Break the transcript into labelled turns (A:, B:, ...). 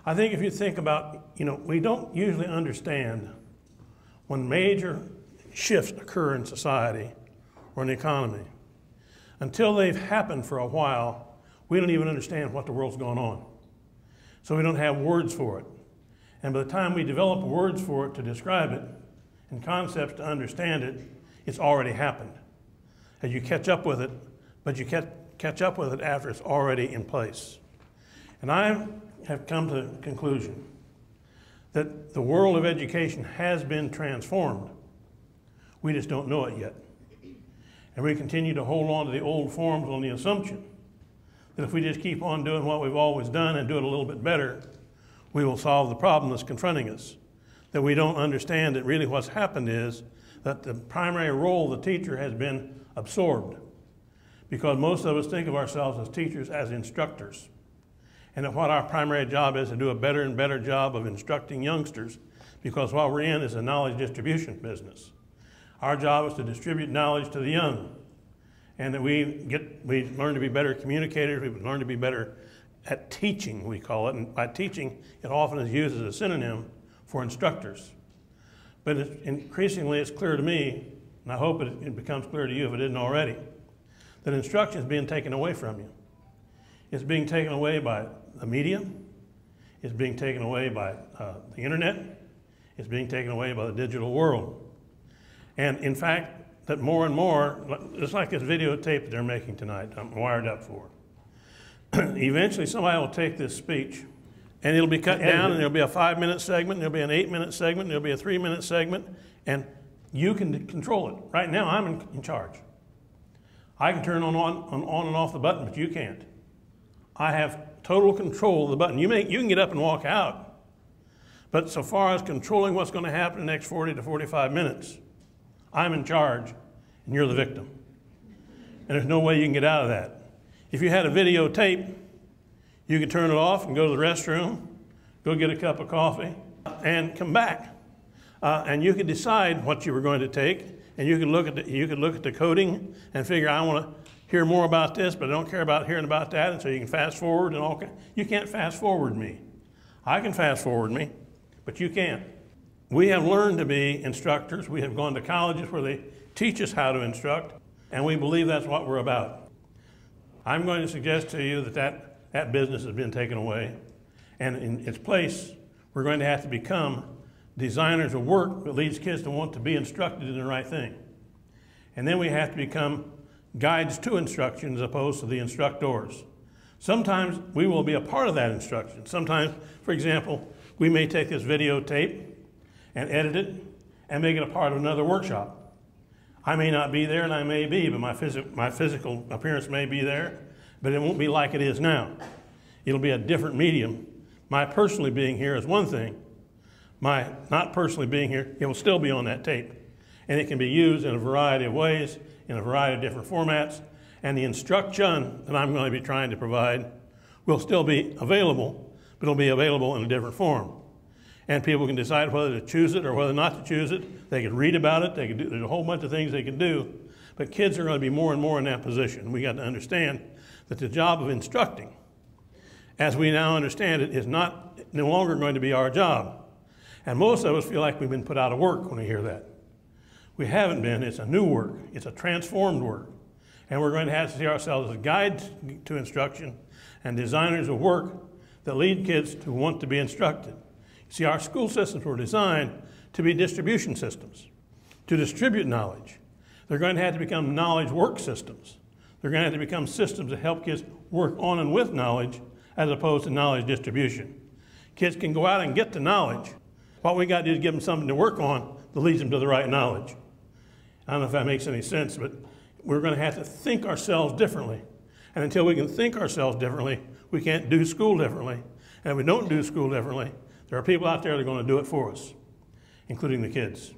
A: I think if you think about, we don't usually understand when major shifts occur in society or in the economy. Until they've happened for a while, we don't even understand what the world's going on. So we don't have words for it. And by the time we develop words for it to describe it and concepts to understand it, it's already happened. And you catch up with it, but you catch up with it after it's already in place. And I have come to the conclusion that the world of education has been transformed. We just don't know it yet. And we continue to hold on to the old forms on the assumption that if we just keep on doing what we've always done and do it a little bit better, we will solve the problem that's confronting us. That we don't understand that really what's happened is that the primary role of the teacher has been absorbed, because most of us think of ourselves as teachers as instructors, and that what our primary job is to do a better and better job of instructing youngsters, because what we're in is a knowledge distribution business. Our job is to distribute knowledge to the young, and that we learn to be better communicators, we learn to be better at teaching, we call it, and by teaching, it often is used as a synonym for instructors. But increasingly it's clear to me, and I hope it becomes clear to you if it isn't already, that instruction is being taken away from you. It's being taken away by the media, it's being taken away by the internet, it's being taken away by the digital world. And in fact, that more and more, just like this videotape that they're making tonight, I'm wired up for. Eventually somebody will take this speech and it'll be cut down, and there'll be a 5-minute segment, and there'll be an 8-minute segment, and there'll be a 3-minute segment, and you can control it. Right now, I'm in charge. I can turn on and off the button, but you can't. I have total control of the button. You can get up and walk out, but so far as controlling what's going to happen in the next 40 to 45 minutes, I'm in charge, and you're the victim. And there's no way you can get out of that. If you had a videotape, you could turn it off and go to the restroom, go get a cup of coffee, and come back. And you could decide what you were going to take, and you could look at the coding and figure, I want to hear more about this, but I don't care about hearing about that, and so you can fast forward and all. You can't fast forward me. I can fast forward me, but you can't. We have learned to be instructors. We have gone to colleges where they teach us how to instruct, and we believe that's what we're about. I'm going to suggest to you that business has been taken away, and in its place, we're going to have to become designers of work that leads kids to want to be instructed in the right thing. And then we have to become guides to instruction as opposed to the instructors. Sometimes we will be a part of that instruction. Sometimes, for example, we may take this videotape and edit it and make it a part of another workshop. I may not be there, and I may be, but my physical appearance may be there, but it won't be like it is now. It'll be a different medium. My personally being here is one thing. My not personally being here, it will still be on that tape. And it can be used in a variety of ways, in a variety of different formats, and the instruction that I'm going to be trying to provide will still be available, but it'll be available in a different form. And people can decide whether to choose it or whether not to choose it. They can read about it. There's a whole bunch of things they can do. But kids are going to be more and more in that position. We got to understand that the job of instructing, as we now understand it, is no longer going to be our job. And most of us feel like we've been put out of work when we hear that. We haven't been. It's a new work. It's a transformed work. And we're going to have to see ourselves as guides to instruction and designers of work that lead kids to want to be instructed. See, our school systems were designed to be distribution systems, to distribute knowledge. They're going to have to become knowledge work systems. They're going to have to become systems that help kids work on and with knowledge as opposed to knowledge distribution. Kids can go out and get the knowledge. What we got to do is give them something to work on that leads them to the right knowledge. I don't know if that makes any sense, but we're going to have to think ourselves differently. And until we can think ourselves differently, we can't do school differently. And if we don't do school differently, there are people out there that are going to do it for us, including the kids.